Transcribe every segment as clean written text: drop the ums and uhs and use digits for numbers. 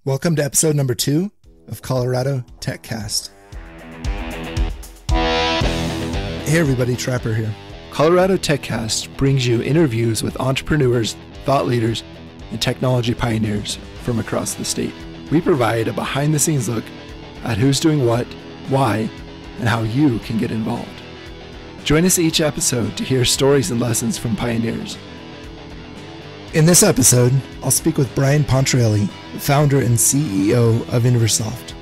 Welcome to episode number 2 of Colorado TechCast. Hey everybody, Trapper here. Colorado TechCast brings you interviews with entrepreneurs, thought leaders, and technology pioneers from across the state. We provide a behind-the-scenes look at who's doing what, why, and how you can get involved. Join us each episode to hear stories and lessons from pioneers. In this episode, I'll speak with Brian Pontarelli, founder and CEO of Inversoft.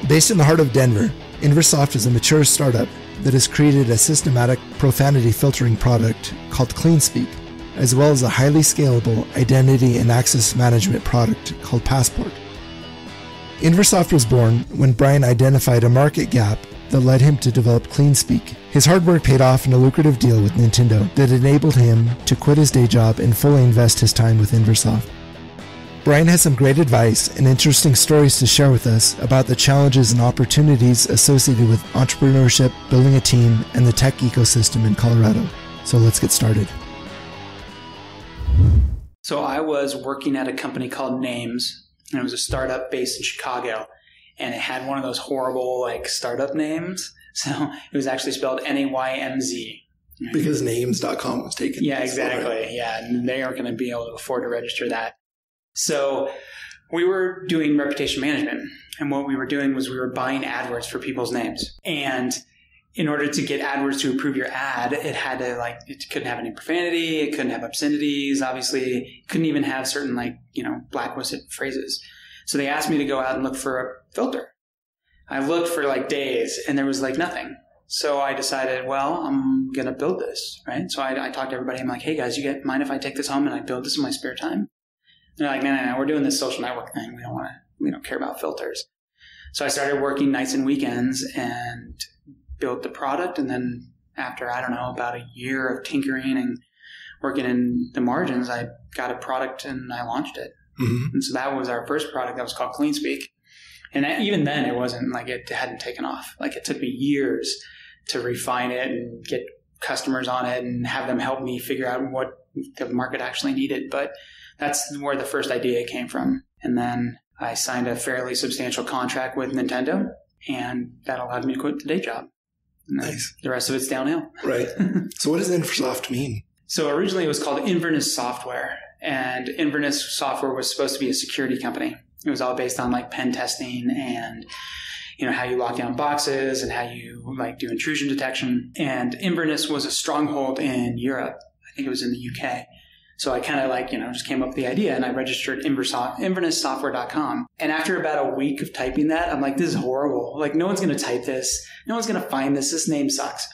Based in the heart of Denver, Inversoft is a mature startup that has created a systematic profanity filtering product called CleanSpeak, as well as a highly scalable identity and access management product called Passport. Inversoft was born when Brian identified a market gap that led him to develop CleanSpeak. His hard work paid off in a lucrative deal with Nintendo that enabled him to quit his day job and fully invest his time with Inversoft. Brian has some great advice and interesting stories to share with us about the challenges and opportunities associated with entrepreneurship, building a team, and the tech ecosystem in Colorado. So let's get started. So I was working at a company called Names, and it was a startup based in Chicago, and it had one of those horrible startup names. So it was actually spelled NAYMZ. Right? Because names.com was taken. Yeah, exactly. Right. Yeah, and they aren't going to be able to afford to register that. So we were doing reputation management, and what we were doing was we were buying AdWords for people's names. And in order to get AdWords to approve your ad, it had to it couldn't have any profanity, it couldn't have obscenities, obviously, it couldn't even have certain blacklisted phrases. So they asked me to go out and look for a filter. I looked for days and there was nothing. So I decided, well, I'm going to build this, right? So I talked to everybody. I'm like, hey guys, you mind if I take this home and I build this in my spare time? They're like, no, we're doing this social network thing. We don't care about filters. So I started working nights and weekends and built the product. And then after, about a year of tinkering and working in the margins, I got a product and I launched it. Mm-hmm. And so that was our first product that was called CleanSpeak. And even then it wasn't it hadn't taken off. It took me years to refine it and get customers on it and have them help me figure out what the market actually needed. But that's where the first idea came from. And then I signed a fairly substantial contract with Nintendo, and that allowed me to quit the day job. And nice. The rest of it's downhill. Right. So what does Inversoft mean? So originally it was called Inverness Software, and Inverness Software was supposed to be a security company. It was all based on pen testing and how you lock down boxes and how you do intrusion detection. And Inverness was a stronghold in Europe. I think it was in the UK. So I kind of just came up with the idea, and I registered invernesssoftware.com. And after about a week of typing that, I'm like, this is horrible. No one's going to type this. No one's going to find this. This name sucks.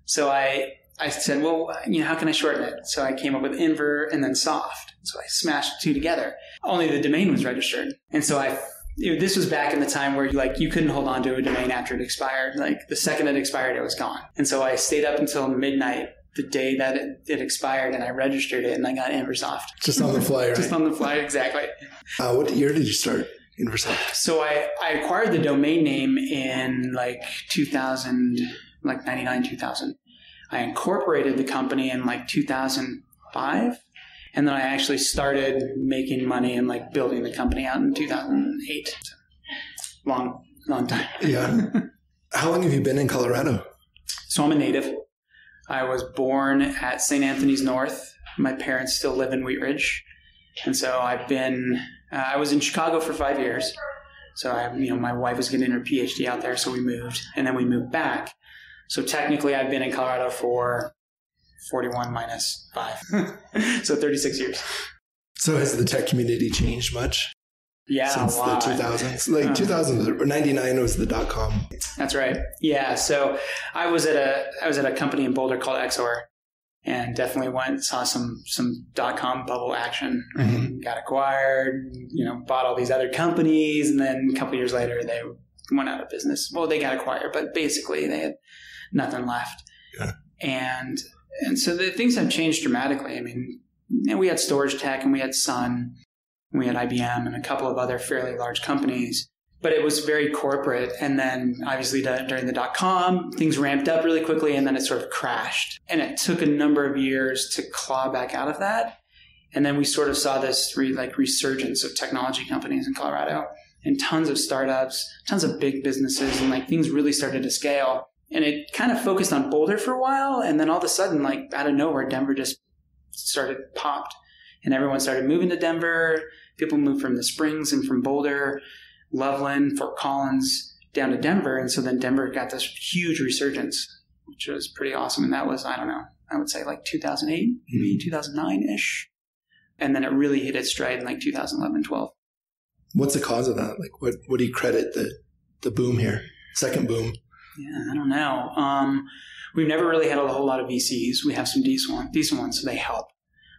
So I said, well, how can I shorten it? So I came up with Inver and then Soft. So I smashed the two together. Only the domain was registered. And so this was back in the time where you couldn't hold on to a domain after it expired. The second it expired, it was gone. And so I stayed up until midnight the day that it expired, and I registered it, and I got Inversoft. Just on the fly, right? Just on the fly, exactly. What year did you start Inversoft? So I acquired the domain name in 2000, 99, 2000. I incorporated the company in 2005. And then I actually started making money and building the company out in 2008. So, long time. Yeah. How long have you been in Colorado? So I'm a native. I was born at St. Anthony's North. My parents still live in Wheat Ridge. And so I was in Chicago for 5 years. So my wife was getting her PhD out there. So we moved, and then we moved back. So technically I've been in Colorado for 41 minus 5. So 36 years. So has the tech community changed much? Yeah, since the 2000s. 2000 or 99 was the .com. That's right. Yeah. So I was at a company in Boulder called Exor, and definitely saw some .com bubble action. Right? Mm-hmm. Got acquired, bought all these other companies, and then a couple years later they went out of business. Well, they got acquired, but basically they had nothing left. Yeah. And so the things have changed dramatically. I mean, we had Storage Tech, and we had Sun, and we had IBM, and a couple of other fairly large companies. But it was very corporate. And then obviously during the .com, things ramped up really quickly, and then it sort of crashed. And it took a number of years to claw back out of that. And then we sort of saw this resurgence of technology companies in Colorado and tons of startups, tons of big businesses, and like things really started to scale. And it kind of focused on Boulder for a while. And then all of a sudden, like out of nowhere, Denver just popped and everyone started moving to Denver. People moved from the Springs and from Boulder, Loveland, Fort Collins down to Denver. And so then Denver got this huge resurgence, which was pretty awesome. And that was, I don't know, I would say like 2008, maybe 2009-ish. And then it really hit its stride in like 2011, 12. What's the cause of that? Like, what do you credit the boom here? Second boom? Yeah, I don't know. We've never really had a whole lot of VCs. We have some decent ones, so they help.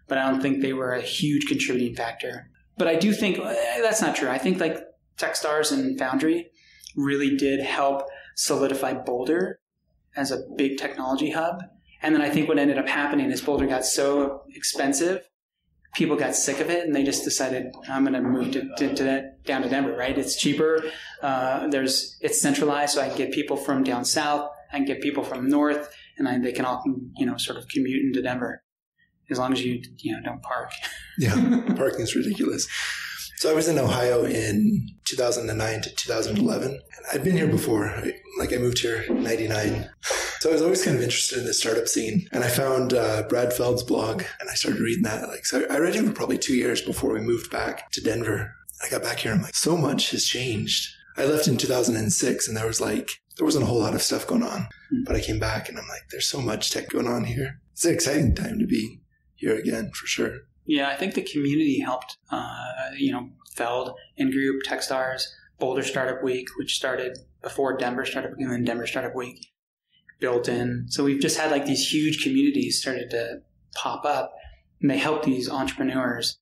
But I don't think they were a huge contributing factor. But I do think that's not true. I think like Techstars and Foundry really did help solidify Boulder as a big technology hub. And then I think what ended up happening is Boulder got so expensive, people got sick of it, and they just decided, I'm going to move down to Denver, right? It's cheaper. It's centralized, so I can get people from down south, I can get people from north, and they can all, sort of commute into Denver as long as you don't park. Yeah, parking is ridiculous. So I was in Ohio in 2009 to 2011, and I'd been here before. I moved here in 99. So I was always kind of interested in the startup scene, and I found Brad Feld's blog, and I started reading that. So I read him for probably 2 years before we moved back to Denver. I got back here, and I'm like, so much has changed. I left in 2006, and there wasn't a whole lot of stuff going on. But I came back, and I'm like, there's so much tech going on here. It's an exciting time to be here again, for sure. Yeah, I think the community helped. Feld, In-Group, Techstars, Boulder Startup Week, which started before Denver Startup Week, and then Denver Startup Week built in. So we've just had like these huge communities started to pop up, and they help these entrepreneurs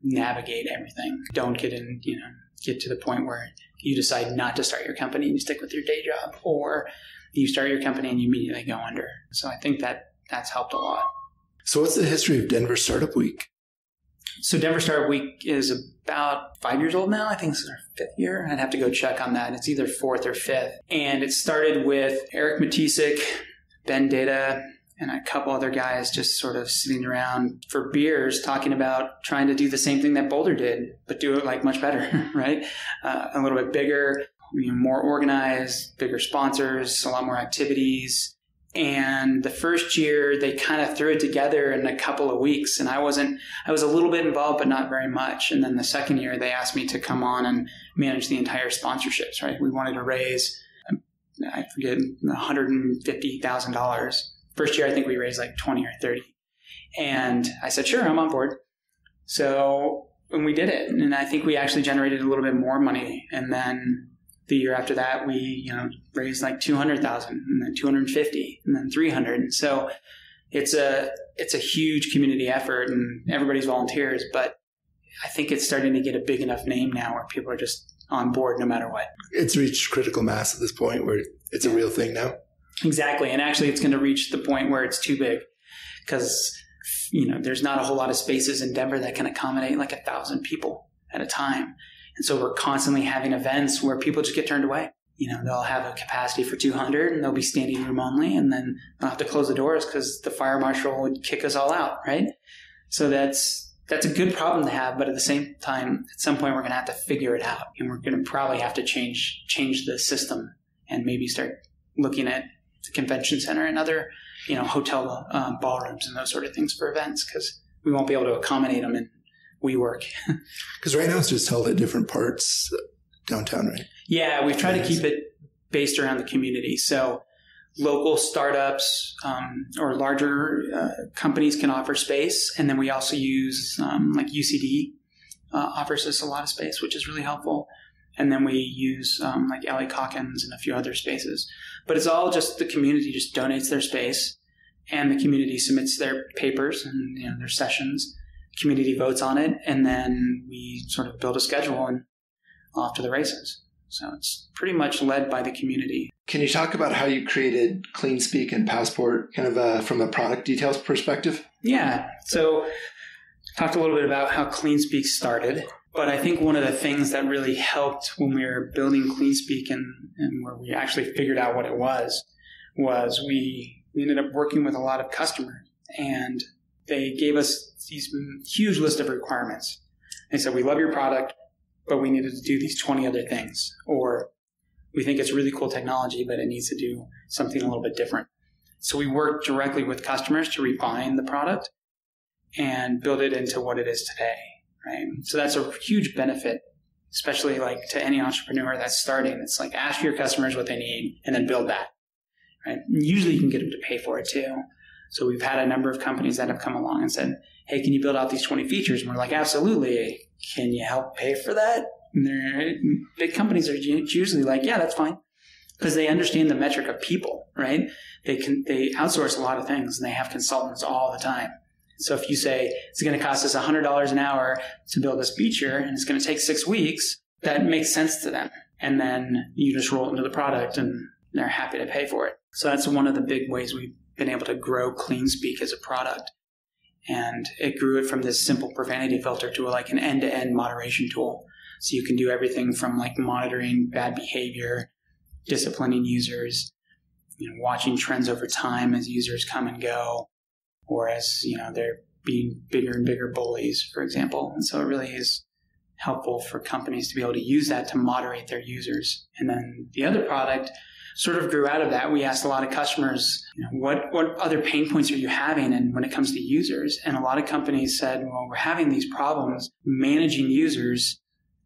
navigate everything. Don't get to the point where you decide not to start your company and you stick with your day job, or you start your company and you immediately go under. So I think that's helped a lot. So what's the history of Denver Startup Week? So Denver Startup Week is about 5 years old now. I think this is our 5th year. I'd have to go check on that. It's either 4th or 5th. And it started with Eric Matisik, Ben Data, and a couple other guys just sort of sitting around for beers talking about trying to do the same thing that Boulder did, but do it like much better, right? A little bit bigger, more organized, bigger sponsors, a lot more activities. And the first year they kind of threw it together in a couple of weeks, and I was a little bit involved, but not very much. And then the second year they asked me to come on and manage the entire sponsorships, right? We wanted to raise, I forget, $150,000. First year, I think we raised like 20 or 30. And I said, sure, I'm on board. So when we did it, and I think we actually generated a little bit more money. And then the year after that, we raised like 200,000, and then 250, and then 300. And so it's a huge community effort, and everybody's volunteers. But I think it's starting to get a big enough name now where people are just on board no matter what. It's reached critical mass at this point where it's a real thing now. Exactly, and actually, it's going to reach the point where it's too big because there's not a whole lot of spaces in Denver that can accommodate like 1,000 people at a time. And so we're constantly having events where people just get turned away. They'll have a capacity for 200 and they'll be standing room only, and then they'll have to close the doors because the fire marshal would kick us all out, right? So that's a good problem to have, but at the same time, at some point we're going to have to figure it out, and we're going to probably have to change the system and maybe start looking at the convention center and other, hotel ballrooms and those sort of things for events, because we won't be able to accommodate them in WeWork. Because right now it's just held at different parts downtown, right? Yeah, we've tried to keep it based around the community. So local startups or larger companies can offer space. And then we also use like UCD offers us a lot of space, which is really helpful. And then we use like LA Calkins and a few other spaces. But it's all just the community just donates their space, and the community submits their papers and their sessions. Community votes on it, and then we sort of build a schedule and off to the races. So it's pretty much led by the community. Can you talk about how you created CleanSpeak and Passport kind of from a product details perspective? Yeah. So talked a little bit about how CleanSpeak started, but I think one of the things that really helped when we were building CleanSpeak and where we actually figured out what it was we ended up working with a lot of customers, and they gave us these huge list of requirements. They said, we love your product, but we needed to do these 20 other things. Or we think it's really cool technology, but it needs to do something a little bit different. So we worked directly with customers to refine the product and build it into what it is today, right? So that's a huge benefit, especially like to any entrepreneur that's starting. It's like, ask your customers what they need and then build that, right? And usually you can get them to pay for it too. So we've had a number of companies that have come along and said, hey, can you build out these 20 features? And we're like, absolutely. Can you help pay for that? And big companies are usually like, yeah, that's fine. Because they understand the metric of people, right? They outsource a lot of things and they have consultants all the time. So if you say it's going to cost us $100 an hour to build this feature and it's going to take 6 weeks, that makes sense to them. And then you just roll it into the product and they're happy to pay for it. So that's one of the big ways we've been able to grow CleanSpeak as a product. And it grew it from this simple profanity filter to like an end-to-end moderation tool. So you can do everything from like monitoring bad behavior, disciplining users, watching trends over time as users come and go, or as, they're being bigger and bigger bullies, for example. And so it really is helpful for companies to be able to use that to moderate their users. And then the other product sort of grew out of that. We asked a lot of customers, what other pain points are you having and when it comes to users? And a lot of companies said, well, we're having these problems managing users,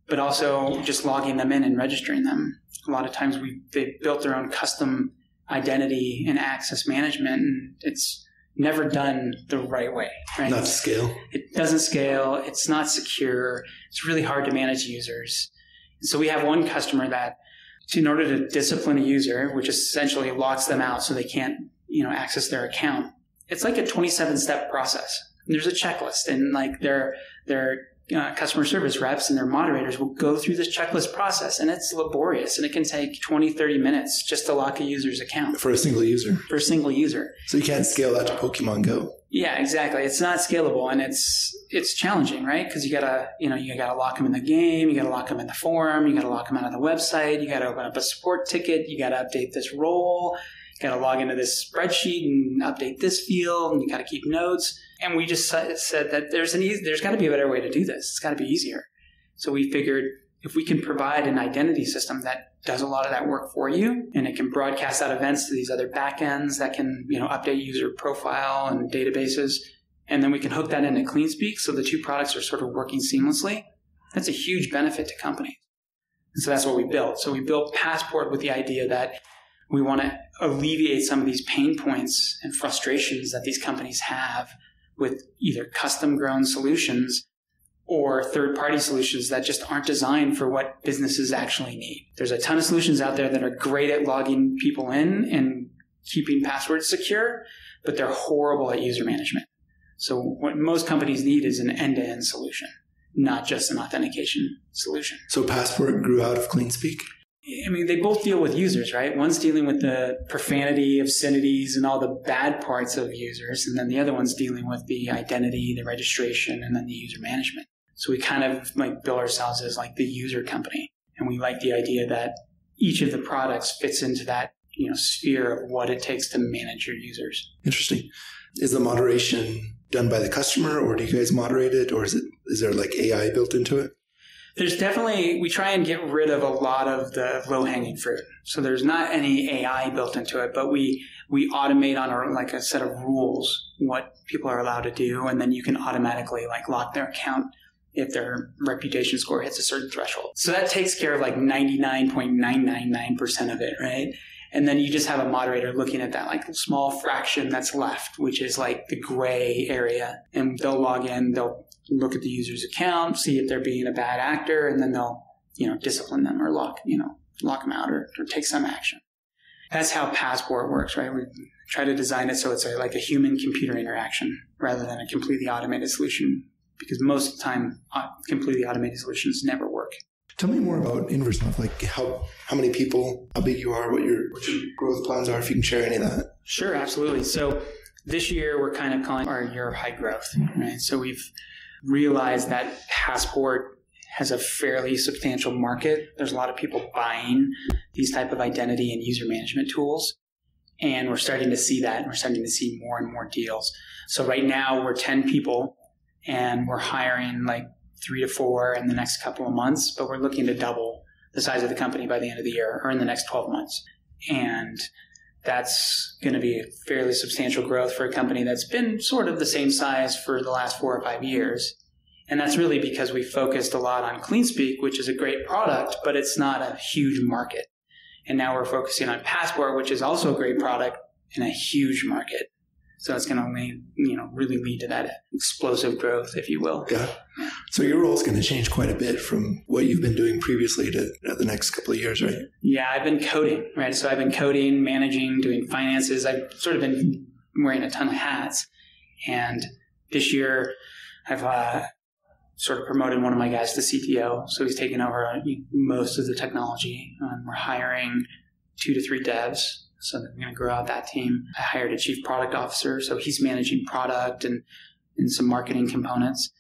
but also just logging them in and registering them. A lot of times they built their own custom identity and access management, and it's never done the right way, right? Not to scale. It doesn't scale. It's not secure. It's really hard to manage users. So we have one customer that, in order to discipline a user, which essentially locks them out so they can't, access their account, it's like a 27-step process. And there's a checklist, and like their customer service reps and their moderators will go through this checklist process, and it's laborious, and it can take 20, 30 minutes just to lock a user's account. For a single user. For a single user. So you can't scale that to Pokemon Go. Yeah, exactly. It's not scalable, and it's challenging, right? Because you gotta lock them in the game, you gotta lock them in the forum, you gotta lock them out of the website, you gotta open up a support ticket, you gotta update this role, you gotta log into this spreadsheet and update this field, and you gotta keep notes. And we just said that there's got to be a better way to do this. It's got to be easier. So we figured if we can provide an identity system that does a lot of that work for you, and it can broadcast out events to these other backends that can, update user profile and databases, and then we can hook that into CleanSpeak so the two products are sort of working seamlessly, that's a huge benefit to companies. And so that's what we built. So we built Passport with the idea that we want to alleviate some of these pain points and frustrations that these companies have with either custom-grown solutions or third-party solutions that just aren't designed for what businesses actually need. There's a ton of solutions out there that are great at logging people in and keeping passwords secure, but they're horrible at user management. So what most companies need is an end-to-end solution, not just an authentication solution. So Passport grew out of CleanSpeak? I mean, they both deal with users, right? One's dealing with the profanity, obscenities, and all the bad parts of users. And then the other one's dealing with the identity, the registration, and then the user management. So we kind of like bill ourselves as like the user company. And we like the idea that each of the products fits into that, sphere of what it takes to manage your users. Interesting. Is the moderation done by the customer, or do you guys moderate it? Or is there like AI built into it? There's definitely, we try and get rid of a lot of the low-hanging fruit. So there's not any AI built into it, but we automate on a set of rules what people are allowed to do, and then you can automatically lock their account if their reputation score hits a certain threshold. So that takes care of 99.999% of it, right? And then you just have a moderator looking at that small fraction that's left, which is the gray area, and they'll log in, they'll look at the user's account, see if they're being a bad actor, and then they'll, discipline them or lock them out or take some action. That's how Passport works, right? We try to design it so it's like a human-computer interaction rather than a completely automated solution, because most of the time, completely automated solutions never work. Tell me more about Inversoft, how many people, how big you are, what your growth plans are, if you can share any of that. Sure, absolutely. So this year, we're kind of calling our year of high growth, right? So we've realized that Passport has a fairly substantial market. There's a lot of people buying these type of identity and user management tools. And we're starting to see that, and we're starting to see more and more deals. So right now we're 10 people, and we're hiring like 3 to 4 in the next couple of months, but we're looking to double the size of the company by the end of the year or in the next 12 months. And that's going to be a fairly substantial growth for a company that's been sort of the same size for the last 4 or 5 years. And that's really because we focused a lot on CleanSpeak, which is a great product, but it's not a huge market. And now we're focusing on Passport, which is also a great product in a huge market. So it's going to really lead to that explosive growth, if you will. Yeah. So your role is going to change quite a bit from what you've been doing previously to the next couple of years, right? Yeah, I've been coding, right? So I've been coding, managing, doing finances. I've sort of been wearing a ton of hats. And this year, I've sort of promoted one of my guys to CTO. So he's taking over most of the technology. We're hiring 2 to 3 devs. So we're going to grow out that team. I hired a chief product officer. So he's managing product and some marketing components.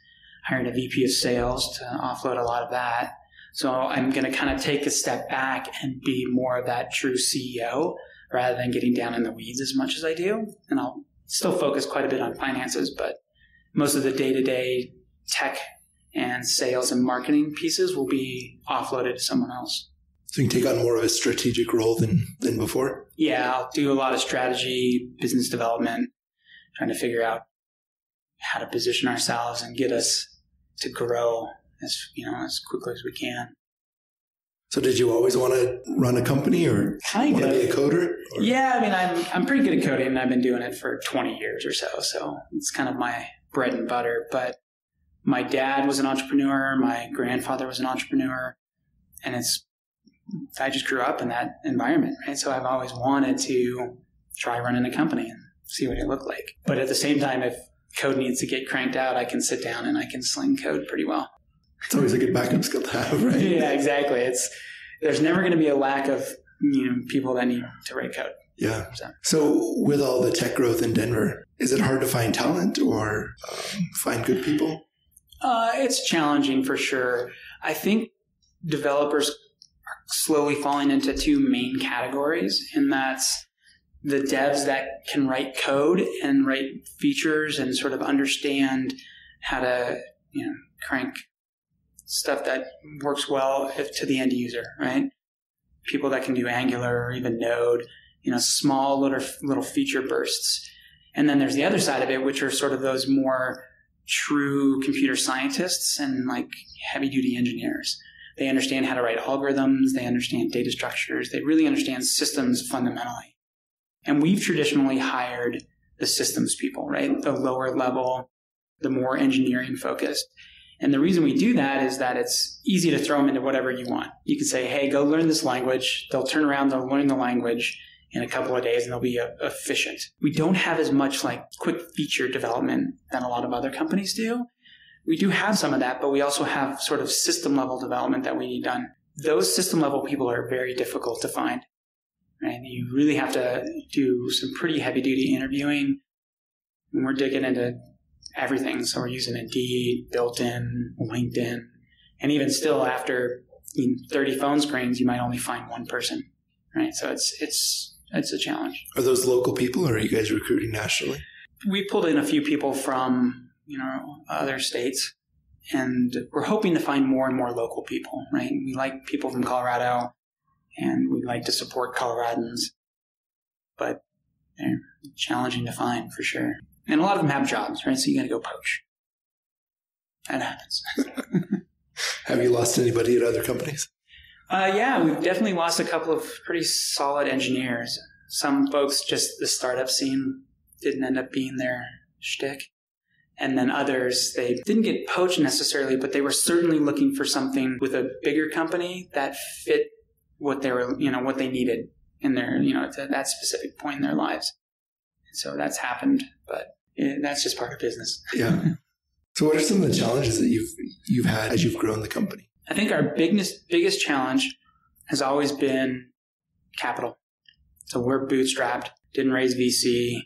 I hired a VP of sales to offload a lot of that. So I'm going to kind of take a step back and be more of that true CEO rather than getting down in the weeds as much as I do. And I'll still focus quite a bit on finances, but most of the day-to-day tech and sales and marketing pieces will be offloaded to someone else. So you can take on more of a strategic role than before? Yeah, I'll do a lot of strategy, business development, trying to figure out how to position ourselves and get us to grow as quickly as we can. So did you always want to run a company or want to be a coder? Or? Yeah, I mean, I'm pretty good at coding, and I've been doing it for 20 years or so. So it's kind of my bread and butter. But my dad was an entrepreneur. My grandfather was an entrepreneur. And I just grew up in that environment, right? So I've always wanted to try running a company and see what it looked like. But at the same time, if code needs to get cranked out, I can sit down and I can sling code pretty well. It's always a good backup skill to have, right? Yeah, exactly. There's never going to be a lack of people that need to write code. Yeah. So with all the tech growth in Denver, is it hard to find talent or find good people? It's challenging for sure. I think developers are slowly falling into 2 main categories, and that's the devs that can write code and write features and sort of understand how to crank stuff that works well to the end user, right? People that can do Angular or even Node, small little feature bursts. And then there's the other side of it, which are sort of those more true computer scientists and like heavy duty engineers. They understand how to write algorithms. They understand data structures. They really understand systems fundamentally. And we've traditionally hired the systems people, right? The lower level, the more engineering focused. And the reason we do that is that it's easy to throw them into whatever you want. You can say, hey, go learn this language. They'll turn around, they'll learn the language in a couple of days, and they'll be efficient. We don't have as much like quick feature development than a lot of other companies do. We do have some of that, but we also have sort of system level development that we need done. Those system level people are very difficult to find. Right? You really have to do some pretty heavy duty interviewing. And we're digging into everything. So we're using Indeed, built-in, LinkedIn, and even still after 30 phone screens, you might only find one person, right? So it's a challenge. Are those local people, or are you guys recruiting nationally? We pulled in a few people from other states, and we're hoping to find more and more local people, right? We like people from Colorado, and we like to support Coloradans, but they're challenging to find for sure. And a lot of them have jobs, right? So you got to go poach. That happens. Have you lost anybody at other companies? Yeah, we've definitely lost a couple of pretty solid engineers. Some folks, just the startup scene didn't end up being their shtick. And then others, they didn't get poached necessarily, but they were certainly looking for something with a bigger company that fit what they were, what they needed in their, at that specific point in their lives. So that's happened, but that's just part of business. Yeah. So what are some of the challenges that you've had as you've grown the company? I think our biggest challenge has always been capital. So we're bootstrapped, didn't raise VC,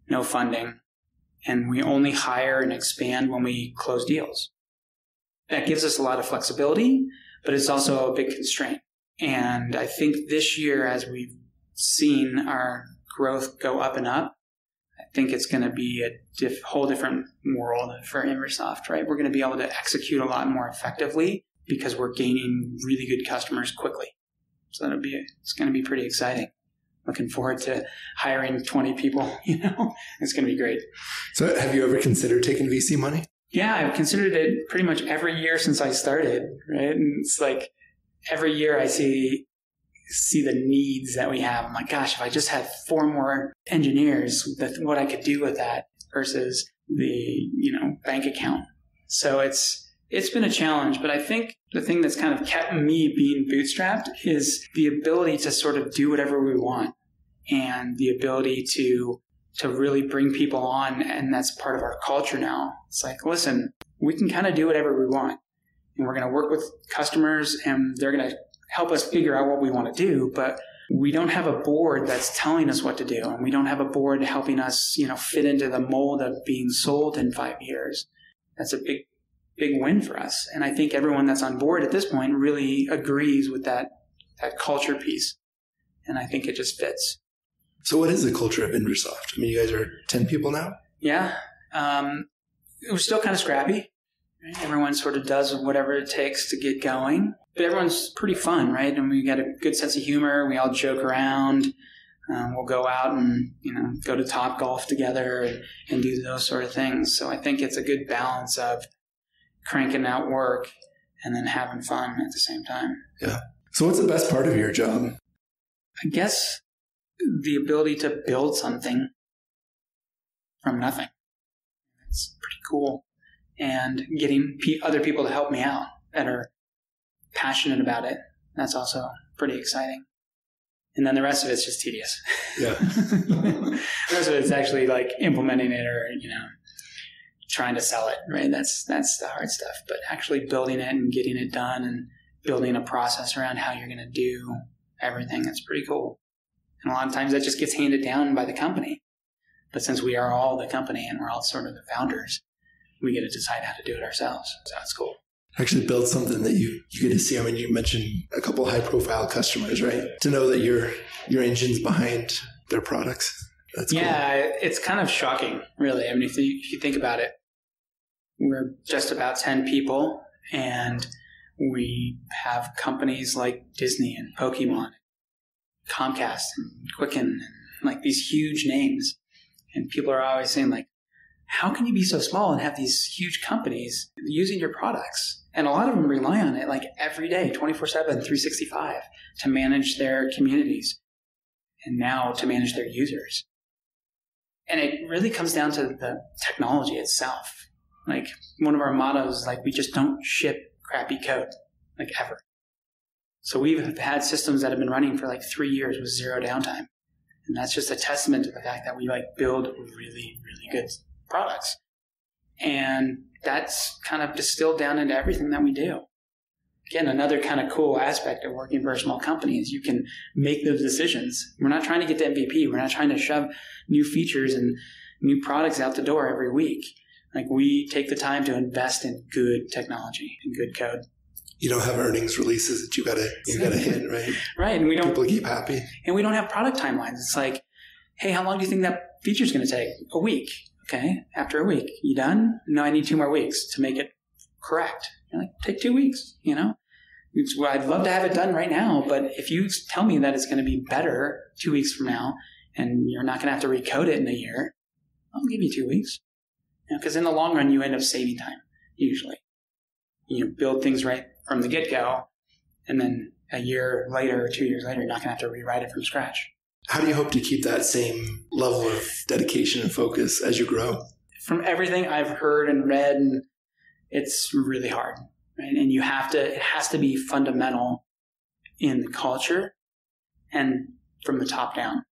no funding, and we only hire and expand when we close deals. That gives us a lot of flexibility, but it's also a big constraint. And I think this year, as we've seen our growth go up and up, I think it's going to be a whole different world for Inversoft, right? We're going to be able to execute a lot more effectively because we're gaining really good customers quickly. So it's going to be pretty exciting. Looking forward to hiring 20 people, It's going to be great. So have you ever considered taking VC money? Yeah, I've considered it pretty much every year since I started, right? And it's like every year I see the needs that we have. I'm like, gosh, if I just had 4 more engineers, what I could do with that versus the, bank account. So it's been a challenge, but I think the thing that's kind of kept me being bootstrapped is the ability to sort of do whatever we want and the ability to really bring people on. And that's part of our culture now. It's like, listen, we can kind of do whatever we want and we're going to work with customers and they're going to help us figure out what we want to do. But we don't have a board that's telling us what to do. And we don't have a board helping us, fit into the mold of being sold in 5 years. That's a big win for us. And I think everyone that's on board at this point really agrees with that culture piece. And I think it just fits. So what is the culture of Inversoft? I mean, you guys are 10 people now? Yeah. It was still kind of scrappy. Right? Everyone sort of does whatever it takes to get going. But everyone's pretty fun, right? And we got a good sense of humor. We all joke around. We'll go out and, go to Top Golf together and do those sort of things. So I think it's a good balance of cranking out work and then having fun at the same time. Yeah. So what's the best part of your job? I guess the ability to build something from nothing. It's pretty cool. And getting other people to help me out that are passionate about it. That's also pretty exciting. And then the rest of it's just tedious. Yeah. The rest of it's actually like implementing it or, trying to sell it, right? That's the hard stuff. But actually building it and getting it done and building a process around how you're going to do everything, that's pretty cool. And a lot of times that just gets handed down by the company. But since we are all the company and we're all sort of the founders, we get to decide how to do it ourselves. So that's cool. Actually build something that you get to see. I mean, you mentioned a couple high profile customers, right? To know that your engine's behind their products. That's cool. Yeah, it's kind of shocking, really. I mean, if you think about it, we're just about 10 people and we have companies like Disney and Pokemon, Comcast and Quicken, and like these huge names. And people are always saying like, how can you be so small and have these huge companies using your products? And a lot of them rely on it like every day, 24/7, 365 to manage their communities and now to manage their users. And it really comes down to the technology itself. Like one of our mottos is like, we just don't ship crappy code, like ever. So we've had systems that have been running for like 3 years with 0 downtime. And that's just a testament to the fact that we like build really, really good products. And that's kind of distilled down into everything that we do. Again, another kind of cool aspect of working for a small company is you can make those decisions. We're not trying to get to MVP. We're not trying to shove new features and new products out the door every week. Like we take the time to invest in good technology and good code. You don't have earnings releases that you gotta hit, right? Right. And we don't people keep happy. And we don't have product timelines. It's like, hey, how long do you think that feature's gonna take? A week. Okay. After a week. You done? No, I need 2 more weeks to make it correct. You're like, take 2 weeks, Well, I'd love to have it done right now, but if you tell me that it's going to be better 2 weeks from now and you're not going to have to recode it in a year, I'll give you 2 weeks. Because in the long run, you end up saving time, usually. You build things right from the get-go, and then a year later or 2 years later, you're not going to have to rewrite it from scratch. How do you hope to keep that same level of dedication and focus as you grow? From everything I've heard and read, it's really hard. Right? And it has to be fundamental in the culture and from the top down.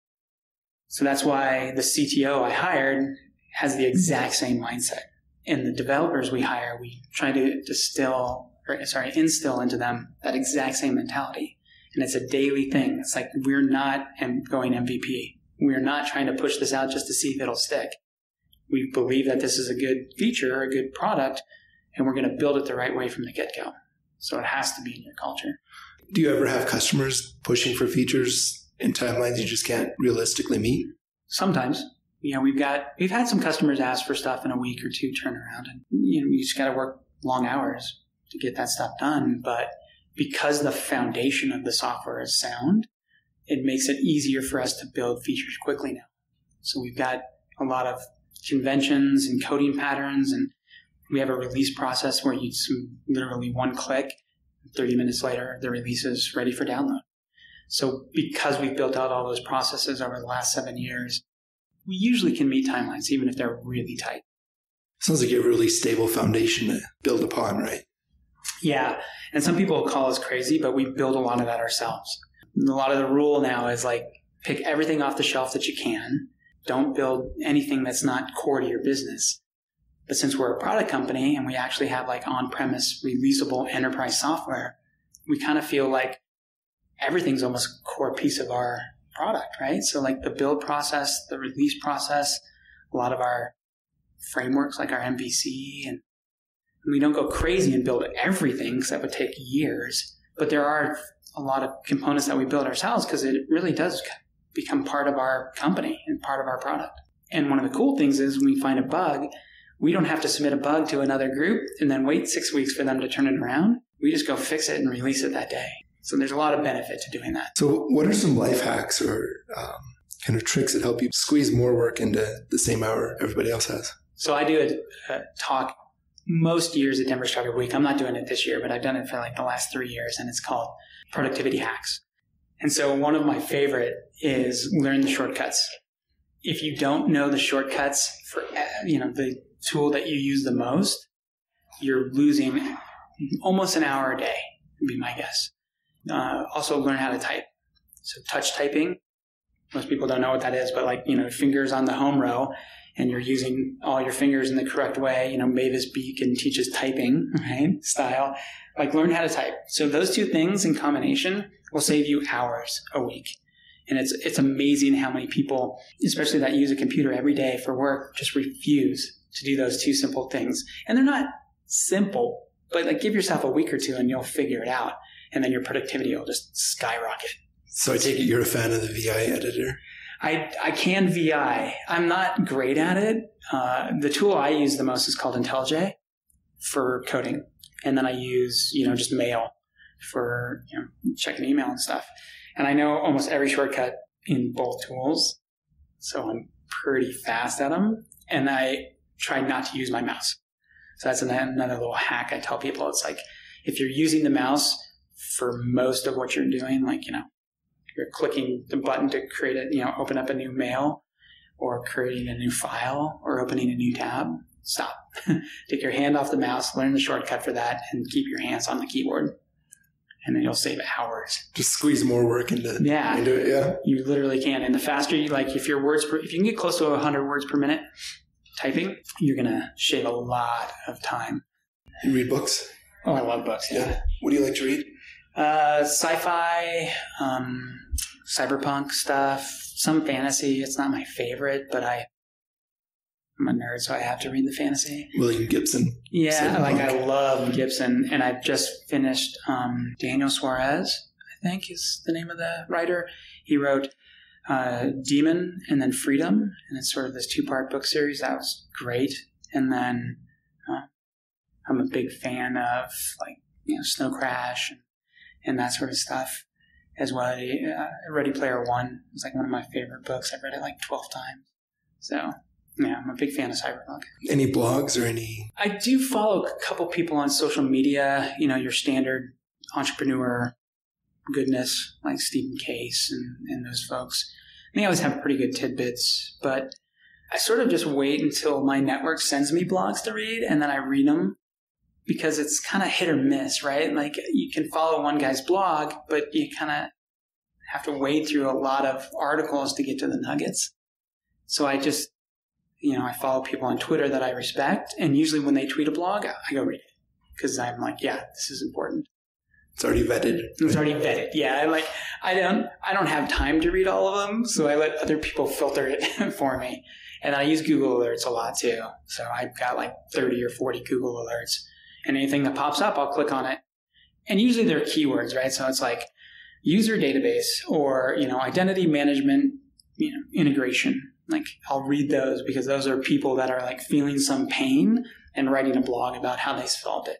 So that's why the CTO I hired has the exact same mindset. And the developers we hire, we try to instill into them that exact same mentality. And it's a daily thing. It's like we're not going MVP. We're not trying to push this out just to see if it'll stick. We believe that this is a good feature, a good product, and we're going to build it the right way from the get-go. So it has to be in your culture. Do you ever have customers pushing for features and timelines you just can't realistically meet? Sometimes. We've had some customers ask for stuff in a week or two turnaround, and we just got to work long hours to get that stuff done. But because the foundation of the software is sound, it makes it easier for us to build features quickly now. So we've got a lot of conventions and coding patterns, and we have a release process where you literally one click, 30 minutes later, the release is ready for download. So because we've built out all those processes over the last 7 years, we usually can meet timelines, even if they're really tight. Sounds like you have a really stable foundation to build upon, right? Yeah. And some people call us crazy, but we build a lot of that ourselves. And a lot of the rule now is like, pick everything off the shelf that you can. Don't build anything that's not core to your business. But since we're a product company and we actually have like on-premise releasable enterprise software, we kind of feel like everything's almost a core piece of our product, right? So like the build process, the release process, a lot of our frameworks like our MVC, and we don't go crazy and build everything because that would take years. But there are a lot of components that we build ourselves because it really does become part of our company and part of our product. And one of the cool things is when we find a bug, we don't have to submit a bug to another group and then wait 6 weeks for them to turn it around. We just go fix it and release it that day. So there's a lot of benefit to doing that. So what are some life hacks or kind of tricks that help you squeeze more work into the same hour everybody else has? So I do a talk most years at Denver Startup Week. I'm not doing it this year, but I've done it for like the last 3 years, and it's called Productivity Hacks. And so one of my favorite is learn the shortcuts. If you don't know the shortcuts for the tool that you use the most, you're losing almost an hour a day, would be my guess. Also learn how to type. So touch typing, most people don't know what that is, but like, fingers on the home row and you're using all your fingers in the correct way, Mavis Beacon teaches typing, right? Style. Like learn how to type. So those two things in combination will save you hours a week. And it's amazing how many people, especially that use a computer every day for work, just refuse to do those two simple things. And they're not simple, but like give yourself a week or two and you'll figure it out. And then your productivity will just skyrocket. So I take it you're a fan of the VI editor? I can VI. I'm not great at it. The tool I use the most is called IntelliJ for coding. And then I use, just Mail for, checking email and stuff. And I know almost every shortcut in both tools. So I'm pretty fast at them. And I try not to use my mouse. So that's another little hack I tell people. It's like, if you're using the mouse for most of what you're doing, like, you're clicking the button to create open up a new mail or creating a new file or opening a new tab, stop. Take your hand off the mouse, learn the shortcut for that, and keep your hands on the keyboard. And then you'll save hours. Just squeeze more work into it. Yeah. You literally can. And the faster you if you can get close to 100 words per minute typing, you're going to shave a lot of time. You read books? Oh, I love books. Yeah. What do you like to read? Sci-fi, cyberpunk stuff, some fantasy. It's not my favorite, but I'm a nerd, so I have to read the fantasy. William Gibson. Yeah, I love Gibson, and I've just finished Daniel Suarez, I think is the name of the writer. He wrote Demon and then Freedom, and it's sort of this 2-part book series. That was great. And then I'm a big fan of Snow Crash and that sort of stuff as well. Ready Player One is like one of my favorite books. I've read it like 12 times. So yeah, I'm a big fan of cyberpunk. Any blogs or any? I do follow a couple people on social media, your standard entrepreneur goodness, like Stephen Case and those folks. They always have pretty good tidbits, but I sort of just wait until my network sends me blogs to read, and then I read them because it's kind of hit or miss, right? Like you can follow one guy's blog, but you kind of have to wade through a lot of articles to get to the nuggets. So I just, I follow people on Twitter that I respect, and usually when they tweet a blog, I go read it because I'm like, yeah, this is important. It's already vetted. It's already vetted. Yeah. I don't have time to read all of them. So I let other people filter it for me. And I use Google Alerts a lot too. So I've got like 30 or 40 Google Alerts, and anything that pops up, I'll click on it. And usually they're keywords, right? So it's like user database or, identity management, integration. Like I'll read those because those are people that are like feeling some pain and writing a blog about how they solved it.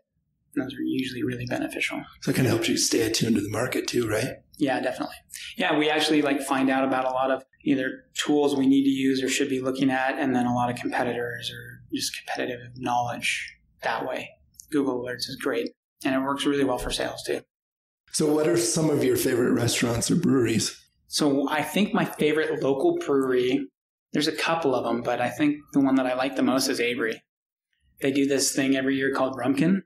And those are usually really beneficial. So it kind of helps you stay attuned to the market too, right? Yeah, definitely. Yeah, we actually find out about a lot of either tools we need to use or should be looking at, and then a lot of competitors or just competitive knowledge that way. Google Alerts is great, and it works really well for sales too. So what are some of your favorite restaurants or breweries? So I think my favorite local brewery, there's a couple of them, but I think the one that I like the most is Avery. They do this thing every year called Rumpkin,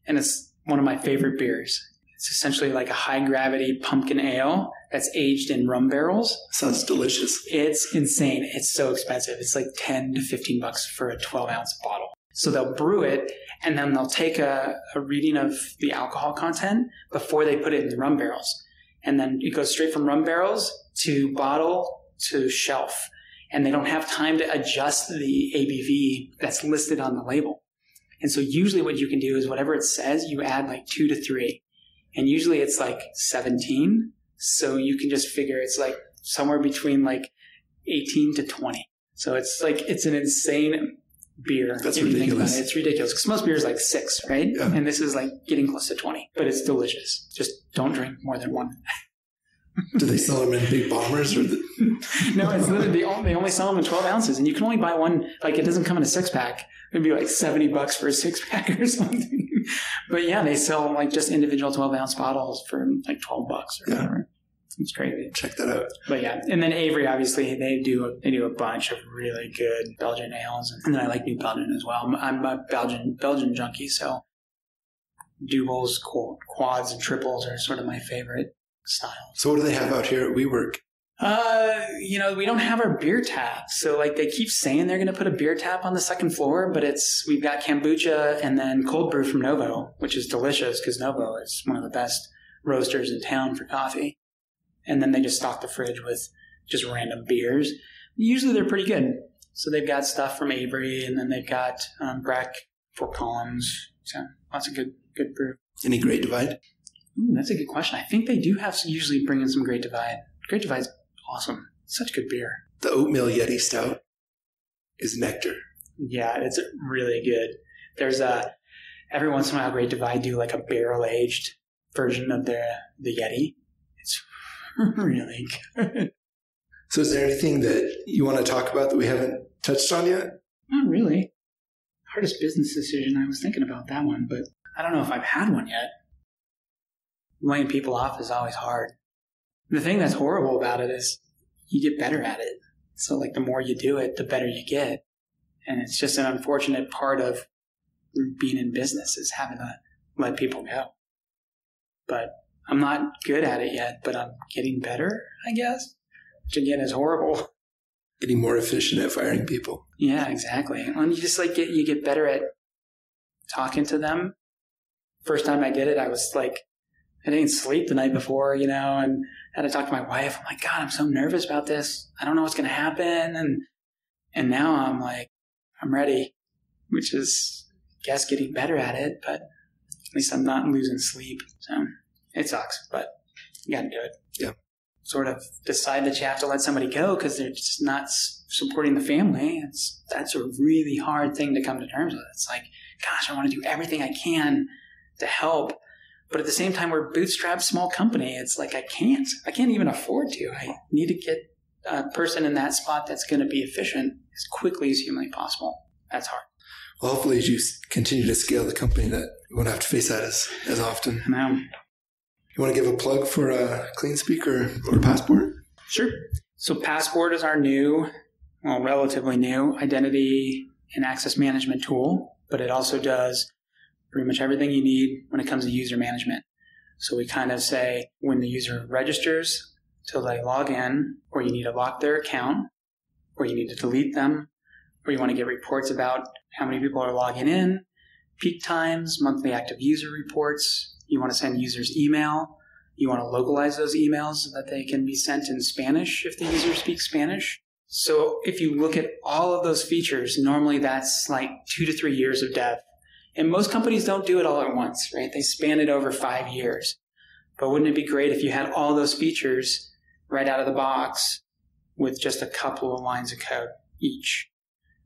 and it's one of my favorite beers. It's essentially like a high-gravity pumpkin ale that's aged in rum barrels. Sounds delicious. It's insane. It's so expensive. It's like $10 to $15 for a 12-ounce bottle. So they'll brew it, and then they'll take a reading of the alcohol content before they put it in the rum barrels. And then it goes straight from rum barrels to bottle to shelf. And they don't have time to adjust the ABV that's listed on the label. And so usually what you can do is whatever it says, you add like 2 to 3. And usually it's like 17. So you can just figure it's like somewhere between like 18 to 20. So it's an insane beer. That's ridiculous. It's ridiculous because most beer is like 6, right? Yeah. And this is like getting close to 20, but it's delicious. Just don't drink more than one. Do they sell them in big bombers? Or No, it's literally they only sell them in 12 ounces, and you can only buy one. Like it doesn't come in a 6-pack. It'd be like $70 for a 6-pack or something. But yeah, they sell like just individual 12-ounce bottles for like $12 or whatever. It's crazy. Check that out. But yeah, and then Avery, obviously, they do a bunch of really good Belgian ales, and then I like New Belgium as well. I'm a Belgian junkie, so doubles, quads, and triples are sort of my favorite style. So what do they have out here at WeWork? We don't have our beer tap. So like they keep saying they're going to put a beer tap on the second floor, but we've got kombucha and then cold brew from Novo, which is delicious because Novo is one of the best roasters in town for coffee. And then they just stock the fridge with just random beers. Usually they're pretty good. So they've got stuff from Avery, and then they've got Breck, Fort Collins. So lots of good brew. Any Great Divide? Ooh, that's a good question. I think they do usually bring in some Great Divide. Great Divide's awesome. Such good beer. The Oatmeal Yeti Stout is nectar. Yeah, it's really good. There's every once in a while Great Divide do like a barrel-aged version of the Yeti. It's really good. So is there anything that you want to talk about that we haven't touched on yet? Not really. Hardest business decision, I was thinking about that one, but I don't know if I've had one yet. Laying people off is always hard. The thing that's horrible about it is you get better at it. So like the more you do it, the better you get. And it's just an unfortunate part of being in business is having to let people go. But I'm not good at it yet, but I'm getting better, I guess. Which again is horrible. Getting more efficient at firing people. Yeah, exactly. And you just you get better at talking to them. First time I did it, I was like, I didn't sleep the night before, and I had to talk to my wife. I'm like, God, I'm so nervous about this. I don't know what's going to happen. And now I'm like, I'm ready, which is, I guess, getting better at it, but at least I'm not losing sleep. So it sucks, but you got to do it. Yeah. Sort of decide that you have to let somebody go because they're just not supporting the family. That's a really hard thing to come to terms with. It's like, gosh, I want to do everything I can to help. But at the same time, we're a bootstrapped small company. It's like, I can't even afford to. I need to get a person in that spot that's going to be efficient as quickly as humanly possible. That's hard. Well, hopefully as you continue to scale the company that you won't have to face that as often. No. You want to give a plug for CleanSpeak or Passport? Sure. So Passport is our relatively new identity and access management tool, but it also does pretty much everything you need when it comes to user management. So we kind of say when the user registers till they log in, or you need to lock their account, or you need to delete them, or you want to get reports about how many people are logging in, peak times, monthly active user reports. You want to send users email. You want to localize those emails so that they can be sent in Spanish if the user speaks Spanish. So if you look at all of those features, normally that's like 2 to 3 years of dev. And most companies don't do it all at once, right? They span it over 5 years. But wouldn't it be great if you had all those features right out of the box with just a couple of lines of code each?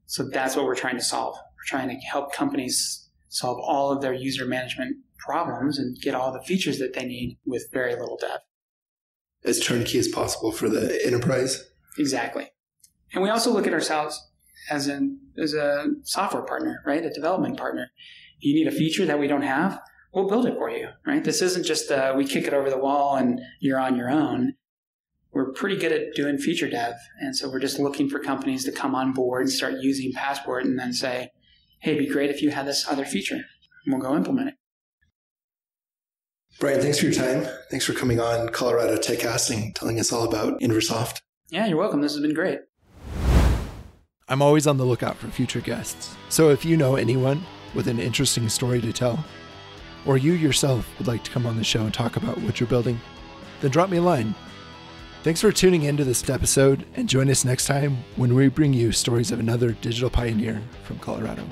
So that's what we're trying to solve. We're trying to help companies solve all of their user management problems and get all the features that they need with very little dev. As turnkey as possible for the enterprise. Exactly. And we also look at ourselves as a software partner, right? A development partner. You need a feature that we don't have, we'll build it for you, right? This isn't just we kick it over the wall and you're on your own. We're pretty good at doing feature dev. And so we're just looking for companies to come on board and start using Passport and then say, hey, it'd be great if you had this other feature. And we'll go implement it. Brian, thanks for your time. Thanks for coming on Colorado TechCasting, telling us all about Inversoft. Yeah, you're welcome. This has been great. I'm always on the lookout for future guests. So if you know anyone with an interesting story to tell, or you yourself would like to come on the show and talk about what you're building, then drop me a line. Thanks for tuning into this episode, and join us next time when we bring you stories of another digital pioneer from Colorado.